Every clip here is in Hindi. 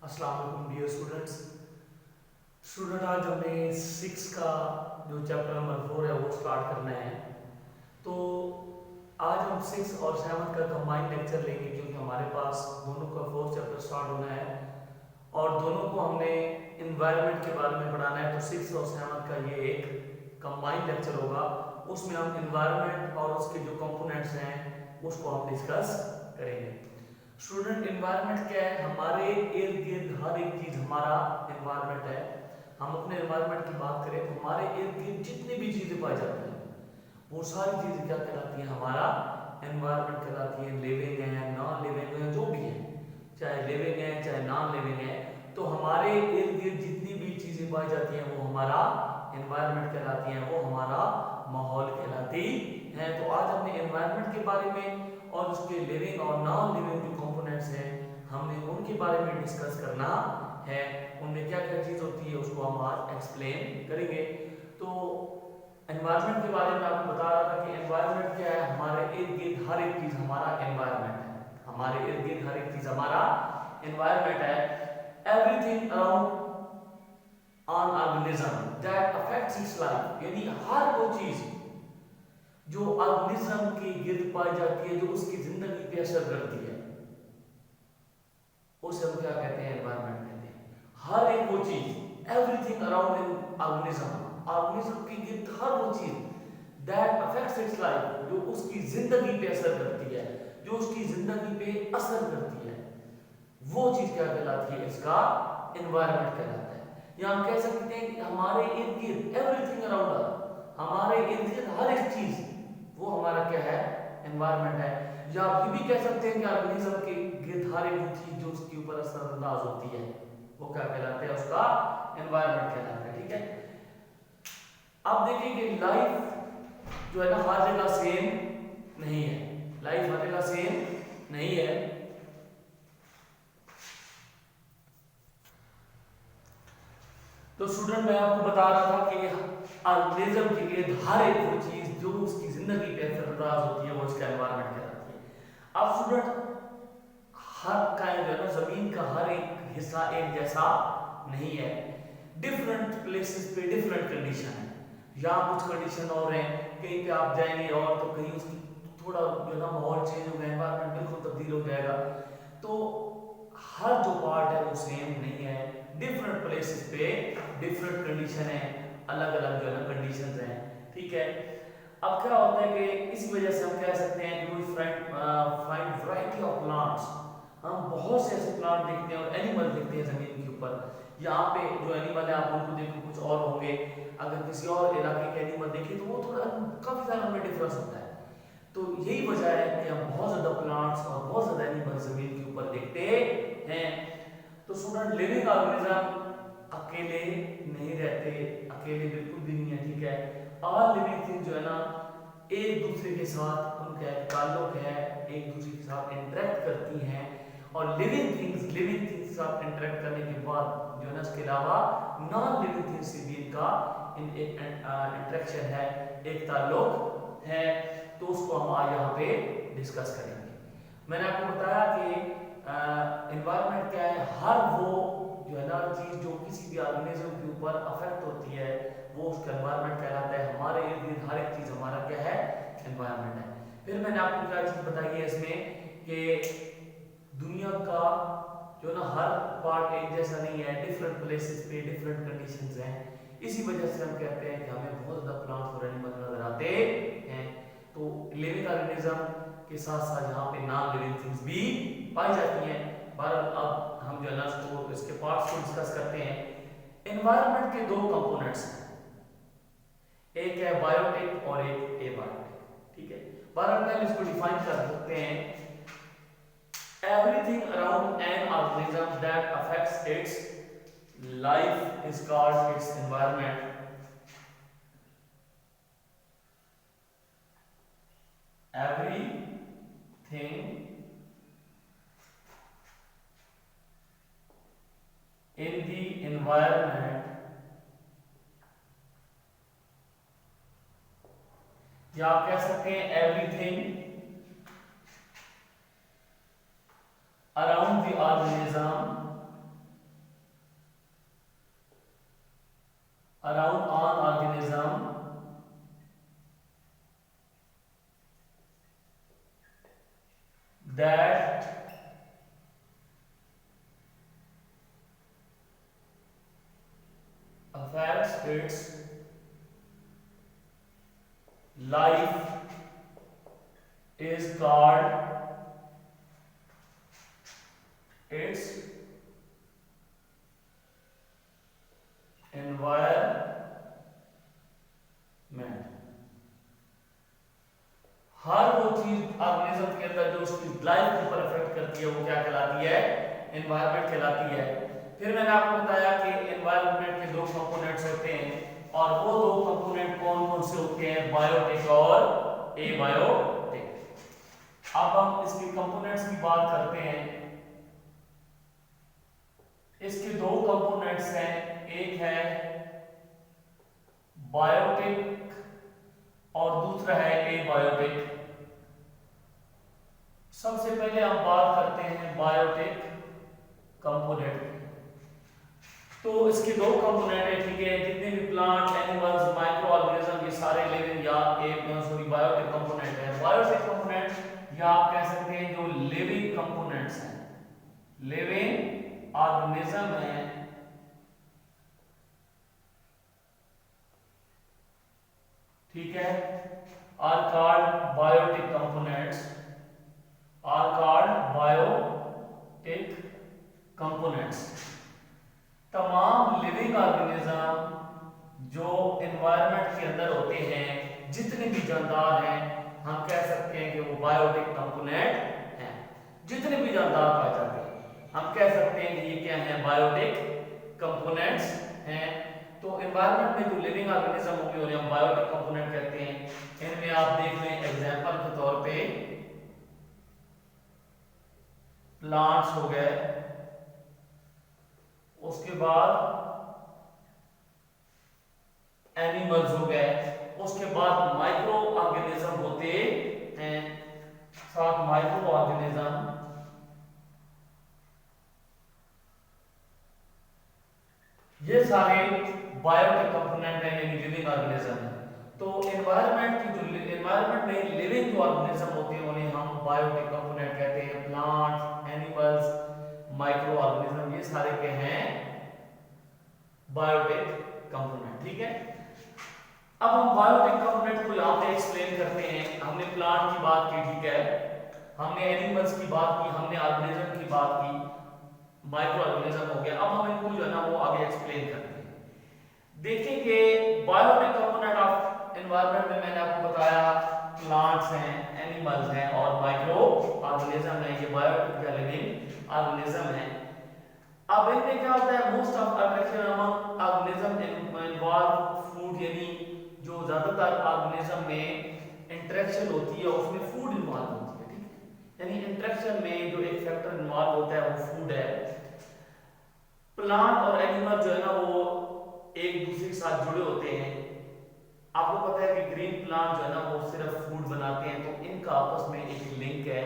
अस्सलाम वालेकुम डियर स्टूडेंट्स। आज हमने 6 का जो चैप्टर नंबर 4 है वो स्टार्ट करना है। तो आज हम 6 और 7 का कंबाइंड लेक्चर लेंगे, क्योंकि हमारे पास दोनों का 4th चैप्टर स्टार्ट होना है और दोनों को हमने इन्वायरमेंट के बारे में पढ़ाना है। तो 6 और 7 का ये एक कंबाइंड लेक्चर होगा। उसमें हम इन्वायरमेंट और उसके जो कंपोनेंट्स हैं उसको हम डिस्कस करेंगे। स्टूडेंट, इन्वायरमेंट क्या है? हमारे इर्द गिर्द हर एक चीज हमारा इन्वायरमेंट है। हम अपने इन्वायरमेंट की बात करें तो हमारे इर्द गिर्द जितनी भी चीजें पाई जाती हैं वो सारी चीजें क्या कहलाती हैं? हमारा एनवायरनमेंट कहलाती है। लिविंग है, नॉन लिविंग है, जो भी है, चाहे लिविंग है चाहे नॉन लिविंग है, तो हमारे इर्द गिर्द जितनी भी चीजें पाई जाती हैं वो हमारा एनवायरनमेंट कहलाती हैं, वो हमारा माहौल कहलाती है। तो आज हमने एनवायरनमेंट के बारे में और उसके लिविंग और नॉन लिविंग जो कंपोनेंट्स हैं हमने उनके बारे में डिस्कस करना है। उनमें क्या क्या चीज होती है उसको हम आज एक्सप्लेन करेंगे। तो एनवायरनमेंट के बारे में आपको बता रहा था कि एनवायरनमेंट क्या है? हमारे इर्द गिर्द हर एक चीज हमारा एनवायरनमेंट है। हमारे इर्द गिर्द हर एक चीज हमारा एनवायरनमेंट है। Everything around on organism that affects it's life, यानी हर वो चीज जो ऑर्गेनिज्म के गिर्द पाई जाती है, जो उसकी जिंदगी पे असर करती है, उसे हम क्या कहते हैं? एनवायरनमेंट कहते हैं। हर एक वो चीज, everything around an organism, organism के गिर्द हर वो चीज दैट अफेक्ट्स इट्स लाइफ, जो उसकी जिंदगी पे असर करती है, जो उसकी जिंदगी पे असर करती है, वो चीज क्या कहलाती है? इसका एनवायरनमेंट कहलाता है। या हम कह सकते हैं कि हमारे इर्द गिर्द एवरीथिंग अराउंड, हमारे इर्द गिर्द हर एक चीज वो हमारा क्या है? एनवायरनमेंट है। या आप ये भी कह सकते हैं कि ऑर्गेनिज्म के गिर्द हर एक चीज जो उसके ऊपर असरअंदाज होती है वो क्या कहलाते हैं? उसका एनवायरनमेंट कहलाता है। ठीक है। अब देखिए कि लाइफ जो है ना हर जगह सेम नहीं है। लाइफ हर जगह सेम नहीं है। तो स्टूडेंट, मैं आपको बता रहा था कि ऑर्गेनिज्म के गिर्द हर एक वो चीज जो उसकी जिंदगी पे असरअंदाज होती है वो उसका एनवायरनमेंट कहलाती है। अब स्टूडेंट, हर का जो है ना जमीन का हर एक हिस्सा एक जैसा नहीं है। डिफरेंट प्लेसेस पे डिफरेंट कंडीशन है। यहाँ कुछ कंडीशन और है, कहीं पे आप जाएंगे और तो कहीं उसकी थोड़ा जो है ना माहौल चेंज हो गया, एनवायरनमेंट बिल्कुल तब्दील हो जाएगा। तो हर जो पार्ट है वो सेम नहीं है। डिफरेंट प्लेसेस पे डिफरेंट कंडीशन है, अलग अलग जो है ना कंडीशंस हैं। ठीक है। अब क्या होता है कि इसी वजह से हम कह सकते हैं कि we find variety of plants, हम बहुत से ऐसे प्लांट देखते हैं और एनिमल देखते हैं जमीन के ऊपर। यहाँ पे जो एनिमल है आप उनको देखो कुछ और होंगे, अगर किसी और इलाके के एनिमल देखें तो वो थोड़ा काफी ज्यादा उनमें डिफरेंस होता है। तो यही वजह है कि हम बहुत ज्यादा प्लांट्स और बहुत ज्यादा एनिमल जमीन के ऊपर देखते हैं। तो स्टूडेंट, लिविंग ऑर्गेनिज्म अकेले नहीं रहते, अकेले बिल्कुल भी नहीं है। ठीक है। ऑल लिविंग थिंग जो है ना एक दूसरे के साथ उनका एक ताल्लुक है, एक दूसरे के साथ इंटरेक्ट करती हैं। और लिविंग थिंग्स के साथ इंटरेक्ट करने के बाद जो है ना इसके अलावा नॉन लिविंग थिंग्स से भी इनका एक इंटरेक्शन है, एक ताल्लुक है। तो उसको हम आज यहाँ पे डिस्कस करेंगे। मैंने आपको बताया कि एनवायरनमेंट क्या है? हर वो जो है ना चीज जो किसी भी ऑर्गेनिज्म के ऊपर अफेक्ट होती है वो उसका एनवायरनमेंट कहलाता है। हमारे इर्द गिर्द हर एक चीज हमारा क्या है? एनवायरनमेंट है। फिर मैंने आपको क्या चीज बताई है इसमें कि दुनिया का जो ना हर पार्ट एक जैसा नहीं है, डिफरेंट प्लेसेस पे डिफरेंट कंडीशंस हैं। इसी वजह से हम कहते हैं कि हमें बहुत ज्यादा प्लांट्स और एनिमल नजर आते हैं। तो लिविंग ऑर्गेनिज्म के साथ साथ यहाँ पे नॉन लिविंग थिंग्स भी पाई जाती हैं। बहरहाल अब हम जो है ना इसको इसके पार्ट्स को डिस्कस करते हैं। एनवायरनमेंट के दो कंपोनेंट्स हैं, एक है बायोटिक और एक एबायोटिक। ठीक है। बहरहाल पहले इसको डिफाइन कर सकते हैं। Everything around an organism that affects its life is called its environment. Everything in the environment, या आप कह सकते हैं everything around the organism, around an organism that affects its life is called its environment। हर वो चीज ऑर्गेनिज्म के अंदर जो उसकी लाइफ को ऊपर अफेक्ट करती है वो क्या कहलाती है? एनवायरनमेंट कहलाती है। फिर मैंने आपको बताया कि एनवायरनमेंट के दो कंपोनेंट्स होते हैं और वो दो कंपोनेंट कौन कौन से होते हैं? बायोटिक और एबायोटिक। अब हम इसके कंपोनेंट्स की बात करते हैं। इसके दो कंपोनेंट्स हैं, एक है बायोटिक और दूसरा है एबायोटिक। सबसे पहले हम बात करते हैं बायोटिक कंपोनेंट। तो इसके दो कंपोनेंट है, ठीक है। जितने भी प्लांट, एनिमल्स, माइक्रो ऑर्गेनिज्म, ये सारे लिविंग या बायोटिक कंपोनेंट है। बायोटिक कंपोनेंट या आप कह सकते हैं जो लिविंग कंपोनेंट्स हैं, लिविंग ऑर्गेनिज्म है, ठीक है, are called biotic components, are called biotic components. तमाम लिविंग ऑर्गेनिज्म जो एनवायरनमेंट के अंदर होते हैं, जितने भी जानदार हैं, हम कह सकते हैं कि वो बायोटिक कंपोनेंट हैं। जितने भी जानदार पाए जाते हैं हम कह सकते हैं कि ये क्या है? बायोटिक कंपोनेंट्स हैं। तो एनवायरनमेंट में जो लिविंग ऑर्गेनिज्म होंगे उन्हें हम बायोटिक कंपोनेंट कहते हैं। इनमें आप देख लें एग्जांपल के तौर पे प्लांट्स हो गए, उसके बाद एनिमल्स हो गए, उसके बाद माइक्रो ऑर्गेनिज्म होते हैं, साथ माइक्रो ऑर्गेनिज्म, ये सारे बायोटिक कंपोनेंट हैं, यानी लिविंग ऑर्गेनिज्म है। तो एनवायरनमेंट में लिविंग जो ऑर्गेनिज्म होते हैं उन्हें हम बायोटिक कंपोनेंट कहते हैं। प्लांट, एनिमल्स, माइक्रो ऑर्गेनिज्म, ये सारे के हैं बायोटिक कंपोनेंट, ठीक है। अब हम बायोटिक कंपोनेंट को यहां पे एक्सप्लेन करते हैं। हमने प्लांट की बात की, ठीक है, हमने एनिमल्स की बात की, हमने ऑर्गेनिज्म की बात की, माइक्रो ऑर्गेनिज्म हो गया। अब हम इनको जो है ना वो आगे एक्सप्लेन करते हैं। देखिए कि बायोटिक कंपोनेंट ऑफ एनवायरनमेंट में मैंने आपको बताया प्लांट्स हैं, एनिमल्स हैं और माइक्रो ऑर्गेनिज्म हैं। ये बायोटिक या लिविंग ऑर्गेनिज्म हैं। अब इनमें क्या होता है? Most of attraction among organism involve food, यानी जो ज्यादातर ऑर्गेनिज्म में इंटरेक्शन होती है उसमें फूड इन्वॉल्व होती है, ठीक है। यानी इंटरेक्शन में जो एक फैक्टर इन्वॉल्व होता है वो फूड है। प्लांट और एनिमल जो है ना वो एक दूसरे के साथ जुड़े होते हैं। आपको पता है कि ग्रीन प्लांट जो है ना वो सिर्फ फूड बनाते हैं, तो इनका आपस में एक लिंक है।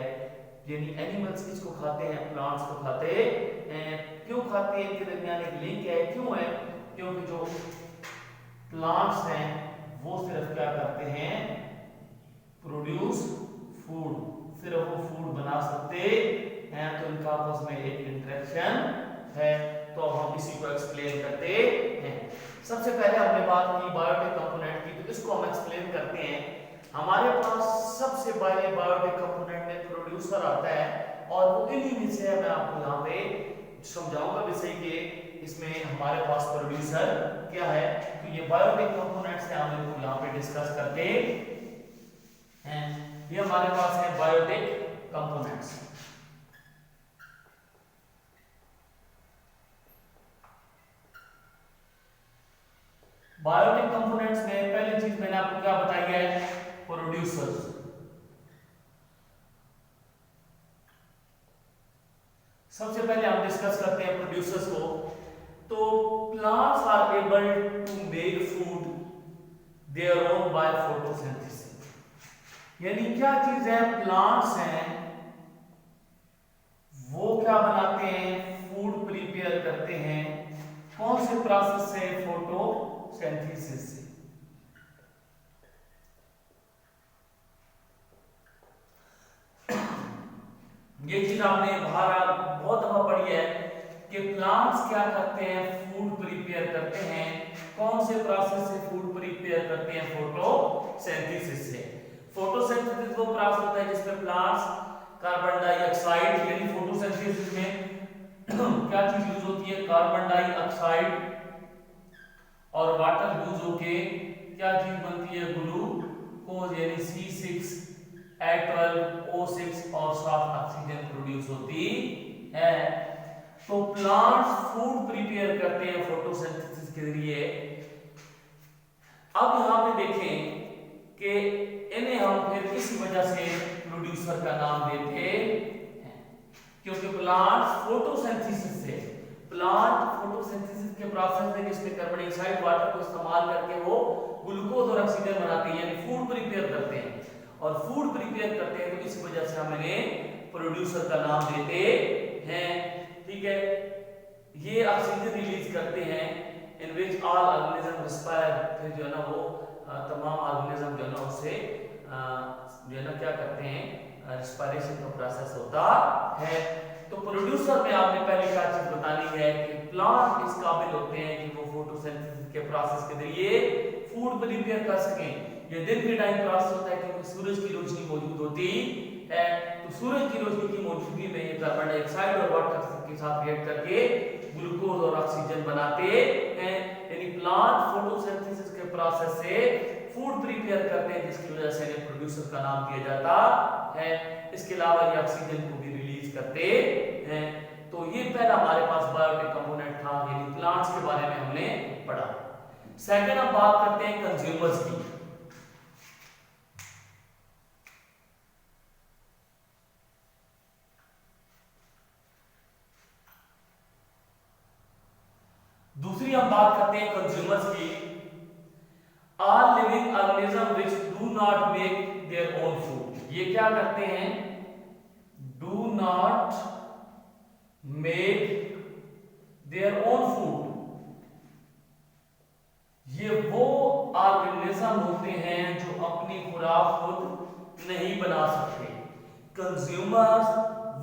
यानी एनिमल्स किसको खाते हैं? प्लांट्स को खाते हैं। क्यों खाते हैं? इनके दरमियान एक लिंक है। क्यों है? क्योंकि जो प्लांट्स हैं वो सिर्फ क्या करते हैं? प्रोड्यूस फूड, सिर्फ वो फूड बना सकते हैं, तो इनका आपस में एक इंटरेक्शन है। तो हम इसी को एक्सप्लेन करते हैं। सबसे पहले हमने बात की बायोटिक कंपोनेंट की, तो इसको हम एक्सप्लेन करते हैं। हमारे पास सबसे पहले बायोटिक कंपोनेंट में प्रोड्यूसर आता है और वो इन्हीं में से मैं आपको यहाँ पे समझाऊंगा विषय के इसमें हमारे पास प्रोड्यूसर क्या है। तो ये बायोटिक कंपोनेंट्स हैं, हम इनको यहाँ पे डिस्कस करते हैं। ये हमारे पास है बायोटिक कंपोनेंट्स। बायोटिक कंपोनेंट्स में पहली चीज मैंने आपको क्या बताई है? प्रोड्यूसर्स। सबसे पहले हम डिस्कस करते हैं प्रोड्यूसर्स को। तो plants are able to make food their own by photosynthesis. यानी क्या चीज है, प्लांट्स हैं वो क्या बनाते हैं, फूड प्रिपेयर करते हैं। कौन से प्रोसेस से, फोटोसिंथेसिस से। ये चीज आपने बाहर बहुत दफा पढ़ी है कि प्लांट्स क्या करते हैं, फूड प्रिपेयर करते हैं। कौन से प्रोसेस से फूड प्रिपेयर करते हैं, फोटोसिंथेसिस से। फोटोसिंथेसिस वो प्रोसेस होता है जिसमें प्लांट्स कार्बन डाइऑक्साइड, यानी फोटोसिंथेसिस में क्या चीज यूज होती है, कार्बन डाइऑक्साइड और वाटर यूज होके क्या चीज बनती है, ग्लूकोज यानी C6H12O6 और साथ ऑक्सीजन प्रोड्यूस होती है। तो प्लांट्स फूड प्रिपेयर करते हैं फोटोसिंथेसिस के जरिए। अब यहां पे देखें कि इन्हें हम फिर इस वजह से प्रोड्यूसर का नाम देते हैं क्योंकि प्लांट्स फोटोसिंथेसिस से, प्लांट फोटोसिंथेसिस के प्रोसेस में जिसमें कार्बन डाइऑक्साइड वाटर को इस्तेमाल करके वो ग्लूकोज और ऑक्सीजन बनाते हैं, यानी फूड प्रिपेयर करते हैं। और फूड प्रिपेयर करते हैं तो इस वजह से हम इन्हें प्रोड्यूसर का नाम देते हैं। ठीक है, ये ऑक्सीजन रिलीज करते हैं इन विच ऑल ऑर्गेनिज्म रिस्पायर। फिर जो है ना वो तमाम ऑर्गेनिज्म जो है ना उससे जो है ना क्या करते हैं, रिस्पायरेशन का प्रोसेस होता है। तो प्रोड्यूसर में आपने पहले क्या चीज बतानी है कि प्लांट इस काबिल होते हैं कि वो फोटोसिंथेसिस के प्रोसेस के जरिए फूड प्रिपेयर कर सकें। ये दिन के टाइम प्रोसेस होता है क्योंकि सूरज की रोशनी मौजूद होती है। तो सूरज की रोशनी की मौजूदगी में ये कार्बन डाइऑक्साइड और वाटर के साथ रिएक्ट करके ग्लूकोज और ऑक्सीजन बनाते हैं। यानी प्लांट फोटोसिंथेसिस के प्रोसेस से फूड प्रिपेयर करते हैं जिसकी वजह से इन्हें प्रोड्यूसर का नाम दिया जाता है। इसके अलावा ये ऑक्सीजन को भी रिलीज करते हैं। तो ये पहला हमारे पास बायोटिक कंपोनेंट था, यानी प्लांट्स के बारे में हमने पढ़ा। सेकंड हम बात करते हैं कंज्यूमर्स की। दूसरी हम बात करते हैं कंज्यूमर्स की। All living organisms which do not make their own food, ये क्या करते हैं, do not make their own food। ये वो ऑर्गेनिज्म होते हैं जो अपनी खुराक खुद नहीं बना सकते। कंज्यूमर्स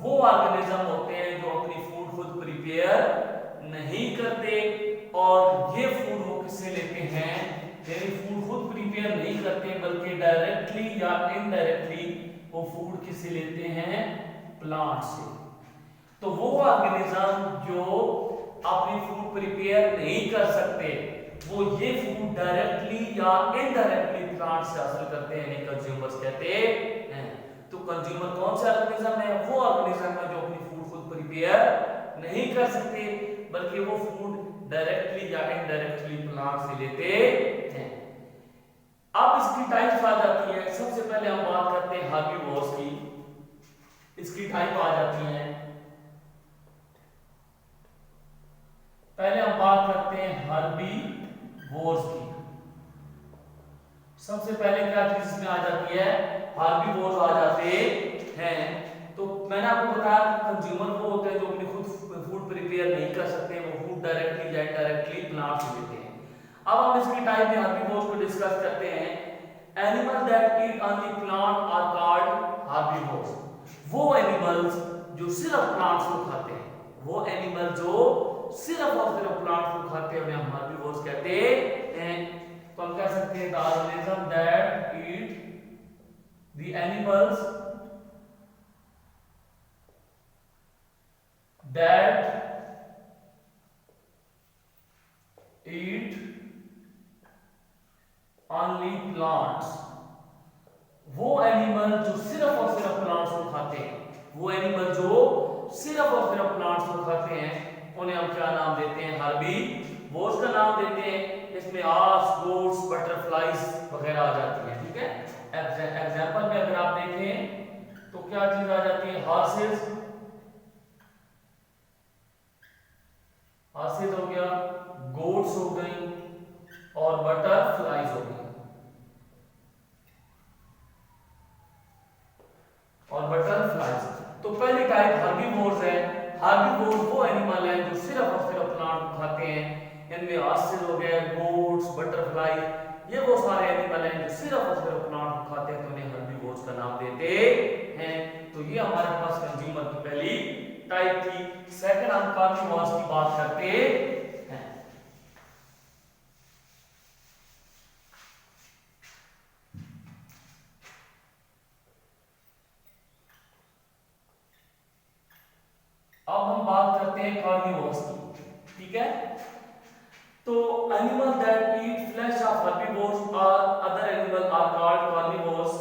वो ऑर्गेनिज्म होते हैं जो अपनी फूड खुद प्रिपेयर नहीं करते। और ये फूड वो किससे लेते हैं, यानी फूड खुद प्रिपेयर नहीं करते बल्कि डायरेक्टली या इनडायरेक्टली वो फूड किससे लेते हैं, प्लांट से। तो वो ऑर्गेनिज्म जो अपनी फूड प्रिपेयर नहीं कर सकते वो ये फूड डायरेक्टली या इनडायरेक्टली प्लांट से हासिल करते हैं, यानी कंज्यूमर्स कहते हैं। तो कंज्यूमर कौन सा ऑर्गेनिज्म है, वो ऑर्गेनिज्म है जो अपनी फूड खुद प्रिपेयर नहीं कर सकते बल्कि वो फूड डायरेक्टली या इनडायरेक्टली प्लांट से लेते हैं। अब इसकी टाइप्स आ जाती है। सबसे पहले हम बात करते हैं हर्बीवोर्स की। इसकी टाइप आ जाती है। पहले हम बात करते हैं हर्बीवोर्स की। सबसे पहले क्या चीज इसमें आ जाती है, हर्बीवोर्स आ जाते हैं। तो मैंने आपको बताया कि कंज्यूमर वो होते हैं जो अपनी खुद फूड प्रिपेयर नहीं कर सकते, वो फूड डायरेक्टली या इनडायरेक्टली प्लांट से लेते हैं। अब हम इसकी टाइप में हर्बीवोर्स को डिस्कस करते हैं। Animal that eat only plant are called herbivores. वो एनिमल्स जो सिर्फ प्लांट्स को खाते हैं, वो एनिमल जो सिर्फ और सिर्फ प्लांट्स को खाते हैं उन्हें हम हर्बीवोर्स कहते हैं। तो हम कह सकते हैं the organism that eat the animals that eat only plants, वो एनिमल जो सिर्फ और सिर्फ प्लांट्स को खाते हैं, वो एनिमल जो सिर्फ और सिर्फ प्लांट्स को खाते हैं उन्हें हम क्या नाम देते हैं, हर्बीवोर्स का नाम देते हैं। इसमें आर्स, गोट्स, बटरफ्लाइज वगैरह आ जाती है। ठीक है, एग्जांपल में अगर आप देखें तो क्या चीज आ जाती है, हॉर्सेस, हासिल हो गया, गोट्स हो गई और बटरफ्लाइज हो गई। और बटरफ्लाइज तो पहली टाइप हर्बीवोर्स है। हर्बीवोर वो एनिमल है जो सिर्फ और सिर्फ प्लांट को खाते हैं। इनमें हासिल हो गए, गोट्स, बटरफ्लाई, ये वो सारे एनिमल हैं जो सिर्फ और सिर्फ प्लांट को खाते हैं, तो उन्हें हर्बीवोर्स का नाम देते हैं। तो ये हमारे पास कंज्यूमर की पहली टाइप थी। सेकंड हम कार्निवोर्स की बात करते हैं। अब हम बात करते हैं कार्निवोर्स की, ठीक है। तो animal that eat flesh of herbivores और other animal are called carnivores.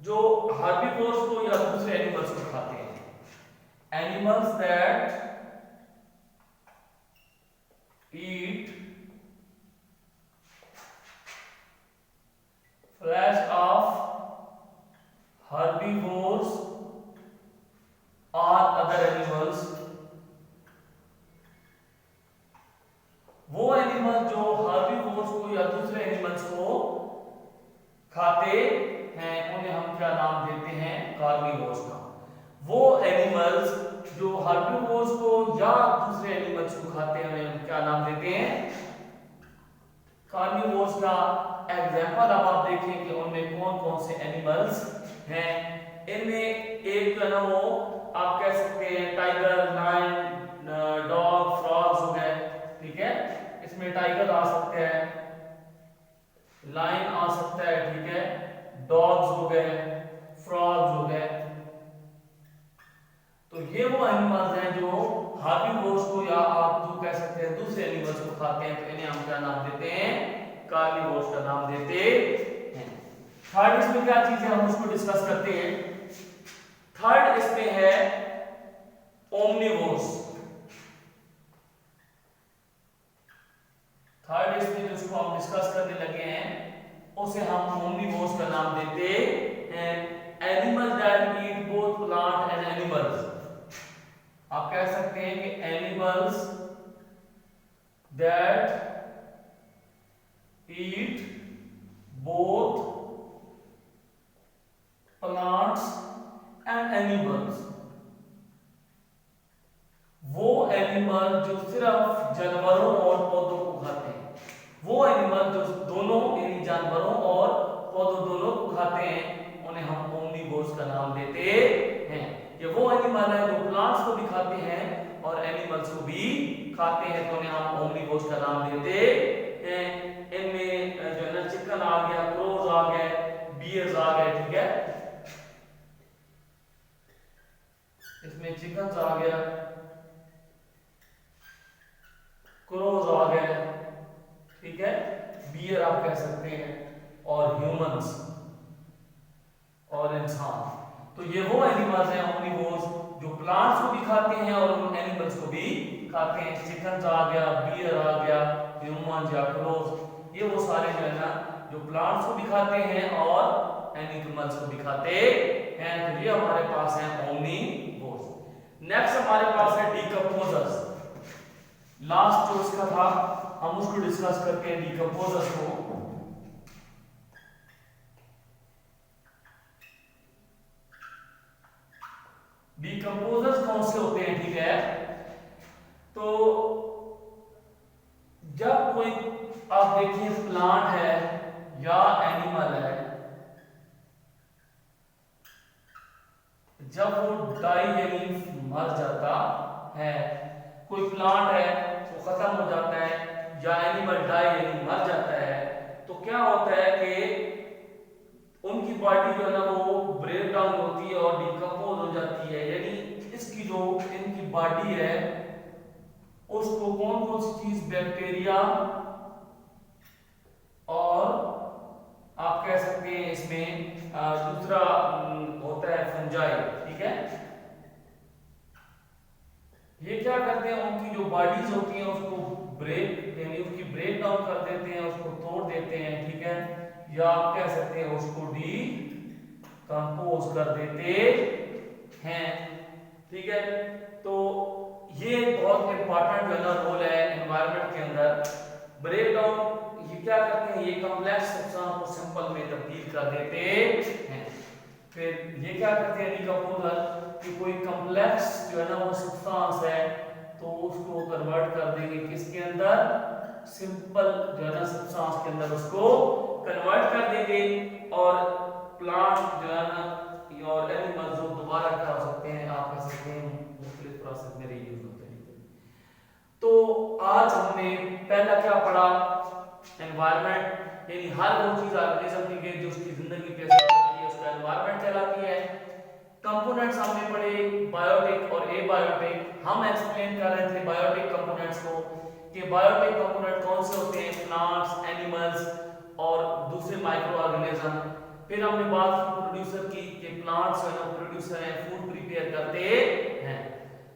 जो हर्बीवोर्स को या दूसरे एनिमल्स को खाते हैं। Animals that eat flesh of herbivores or other animals, वो एनिमल जो हर्बीवोर्स को या दूसरे एनिमल्स को खाते हैं उन्हें हम क्या नाम देते हैं? कार्निवोर्स का। वो एनिमल्स जो हर्बीवोर्स को या दूसरे एनिमल्स को खाते हैं उन्हें हम क्या नाम देते हैं? कार्निवोर्स का। एग्जांपल अब आप देखें कि उनमें कौन कौन से एनिमल्स हैं। इनमें एक जो है ना वो आप कह सकते हैं टाइगर, लायन, डॉग, फ्रॉग्स हो गए, ठीक है। इसमें टाइगर आ सकते हैं, लायन आ सकता है, ठीक है, डॉग्स हो गए, फ्रॉग्स हो गए। तो ये वो एनिमल्स हैं जो हार्बीवोर्स को या आप जो कह सकते हैं दूसरे एनिमल्स को खाते हैं, तो इन्हें हम क्या नाम देते हैं? कार्निवोर्स का नाम देते हैं। थर्ड इसमें क्या चीज है हम उसको डिस्कस करते हैं। थर्ड इसमें है ओमनिवोर्स। थर्ड इसमें जिसको हम डिस्कस करने लगे हैं उसे हम ओमनिवोर्स का नाम देते हैं। Animal that eat both plant and animals. आप कह सकते हैं कि animals that eat both plants and animals. वो एनिमल जो सिर्फ जानवरों और पौधों को खाते हैं, वो एनिमल जो दोनों यानी जानवरों और पौधों दोनों को खाते हैं उन्हें हम ओमनिवोर्स का नाम देते हैं। ये वो एनिमल है जो प्लांट्स को भी खाते हैं और एनिमल्स को भी खाते हैं, तो उन्हें हम ओमनिवोर्स का नाम देते हैं। इनमें जो है ना चिकन आ गया, क्रोज आ गए, बियर्स आ गए, ठीक है। इसमें चिकन आ गया, क्रोज आ गए, ठीक है, बियर आप कह सकते हैं, और ह्यूमंस और इंसान। तो ये वो एनिमल्स हैं ओमनिवोर्स जो प्लांट्स को भी खाते हैं और उन एनिमल्स को भी खाते हैं। चिकन आ गया, बियर आ गया, ह्यूमन या क्रोज, ये वो सारे जो है ना जो प्लांट्स को भी खाते हैं और एनिमल्स को भी खाते हैं। तो ये हमारे पास है ओमनिवोर्स। नेक्स्ट हमारे पास है डिकम्पोजर्स। लास्ट जो इसका था हम उसको डिस्कस करते हैं, डिकम्पोजर्स को। डिकम्पोजर्स कौन से होते हैं, ठीक है। तो जब कोई आप देखिए प्लांट है या एनिमल है, जब वो डाई यानी मर जाता है, कोई प्लांट है वो खत्म हो जाता है या एनिमल डाई यानी मर जाता है, तो क्या होता है कि उनकी बॉडी जो है ना वो ब्रेक डाउन होती है और डिकम्पोज हो जाती है। यानी इसकी जो इनकी बॉडी है उसको कौन कौन सी चीज, बैक्टीरिया और आप कह सकते हैं इसमें दूसरा होता है फंजाई, ठीक है। ये क्या करते हैं, उनकी जो बॉडीज होती हैं उसको ब्रेक यानी उसकी ब्रेक डाउन कर देते हैं, उसको तोड़ देते हैं, ठीक है, या आप कह सकते हैं उसको डिकम्पोज कर देते हैं, ठीक है। तो ये बहुत इंपॉर्टेंट जो है ना रोल है एनवायरनमेंट के अंदर ब्रेक डाउन ये क्या करते हैं, ये कॉम्प्लेक्स सब्सटेंस को सिंपल में तब्दील कर देते हैं। फिर ये क्या करते हैं डिकम्पोजर कि कोई कॉम्प्लेक्स जो है ना वो सब्सटेंस है तो उसको कन्वर्ट कर देंगे किसके अंदर, सिंपल जो है ना सब्सटेंस के अंदर उसको कन्वर्ट कर देंगे और प्लांट जो है ना और एनिमल्स जो दोबारा क्या हो सकते हैं, आप कह सकते हैं मुख्तलिफ प्रोसेस में रीयूज होते हैं। तो आज हमने पहला क्या पढ़ा, एनवायरनमेंट यानी हर वो चीज ऑर्गेनिज्म की जो उसकी जिंदगी पे असर करती है उसका एनवायरनमेंट कहलाती है। कंपोनेंट्स हमने पढ़े बायोटिक और एबायोटिक, हम एक्सप्लेन कर रहे थे बायोटिक कंपोनेंट्स को कि बायोटिक कंपोनेंट कौन से होते हैं, प्लांट्स, एनिमल्स और दूसरे माइक्रो ऑर्गेनिज्म। फिर हमने बात की प्रोड्यूसर की कि प्लांट्स है ना प्रोड्यूसर हैं, फूड प्रिपेयर करते हैं।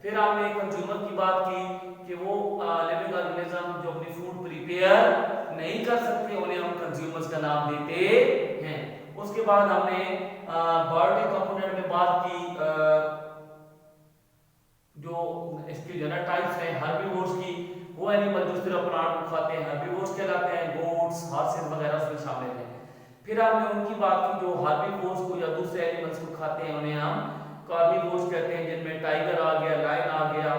फिर हमने कंज्यूमर की बात की कि वो लिविंग ऑर्गेनिज्म जो अपनी फूड प्रिपेयर नहीं कर सकते उन्हें हम कंज्यूमर्स का नाम देते हैं। उसके बाद हमने बायोटिक कंपोनेंट में बात की जो इसके जो टाइप्स हैं हर्बीवोर्स की, वो एनिमल जो सिर्फ प्लांट को खाते हैं हर्बीवोर्स कहलाते हैं, गोट्स, हॉर्सेस वगैरह उसमें शामिल हैं। फिर हमने उनकी बात की जो हार्बीवोर्स को या दूसरे एनिमल्स को खाते हैं उन्हें हम कार्निवोर्स कहते हैं, जिनमें टाइगर आ गया, लायन आ गया,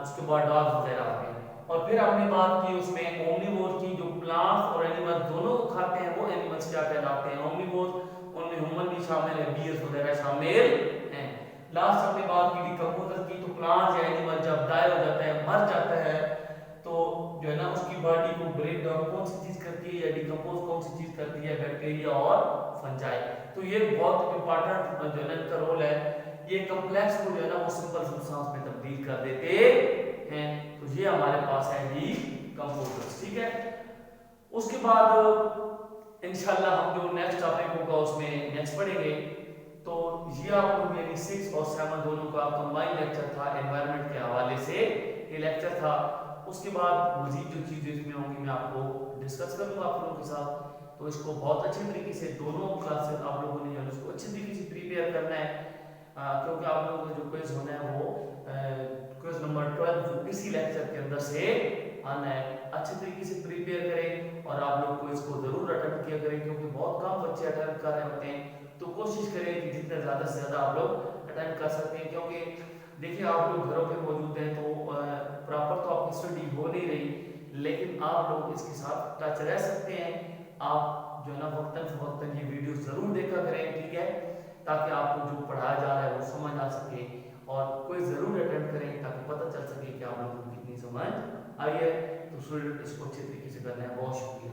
उसके बाद डॉग्स वगैरह आ गए। और फिर हमने बात की उसमें ओमनिवोर्स की, जो प्लांट्स और एनिमल्स दोनों को खाते हैं वो एनिमल्स क्या कहलाते हैं, ओमनिवोर्स, उनमें ह्यूमन भी शामिल है, बीयर्स वगैरह शामिल हैं। लास्ट हमने बात की डिकम्पोजर की, तो प्लांट या एनिमल जब डाई हो जाता है, मर जाता है, तो जो है ना उसकी बॉडी को ब्रेक डाउन कौन सी चीज करती है या डिकम्पोज कौन सी चीज करती है, बैक्टीरिया और फंजाई। तो ये बहुत इंपॉर्टेंट जो है ना इनका रोल है, ये कॉम्प्लेक्स को जो है ना वो सिंपल सब्सटेंस में तब्दील कर देते हैं। तो ये हमारे पास है डिकम्पोजर्स, ठीक है। उसके बाद इंशाल्लाह हम जो नेक्स्ट टॉपिक होगा उसमें नेक्स्ट पढ़ेंगे। तो ये आप लोग यानी 6 और 7 दोनों का कंबाइंड लेक्चर था, एनवायरनमेंट के हवाले से ये लेक्चर था। उसके बाद मजीद जो चीजें इसमें होंगी मैं आपको डिस्कस करूंगा आप लोगों के साथ। तो इसको बहुत अच्छे तरीके से दोनों क्लासेस आप लोगों ने इसको अच्छे तरीके से प्रिपेयर करना है, क्योंकि आप लोगों का जो क्विज होना है वो क्विज नंबर 12 इसी लेक्चर के अंदर से आना है। अच्छे तरीके से प्रिपेयर करें और आप लोग को इसको जरूर अटेम्प्ट किया करें, क्योंकि बहुत कम बच्चे अटेम्प्ट कर रहे होते हैं। तो कोशिश करें कि जितने ज़्यादा से ज़्यादा आप लोग अटेम्प्ट कर सकते हैं, क्योंकि देखिए आप लोग घरों पे मौजूद हैं तो प्रॉपर तो आपकी स्टडी हो नहीं रही, लेकिन आप लोग इसके साथ टच रह सकते हैं। आप जो है ना वक्तन फवक्तन ये वीडियो ज़रूर देखा करें, ठीक है, ताकि आपको जो पढ़ाया जा रहा है वो समझ आ सके, और कोई ज़रूर अटेम्प्ट करें ताकि पता चल सके कि आप लोगों को कितनी समझ आई है। तो स्टूडेंट इसको अच्छे तरीके से करना है। बहुत शुक्रिया।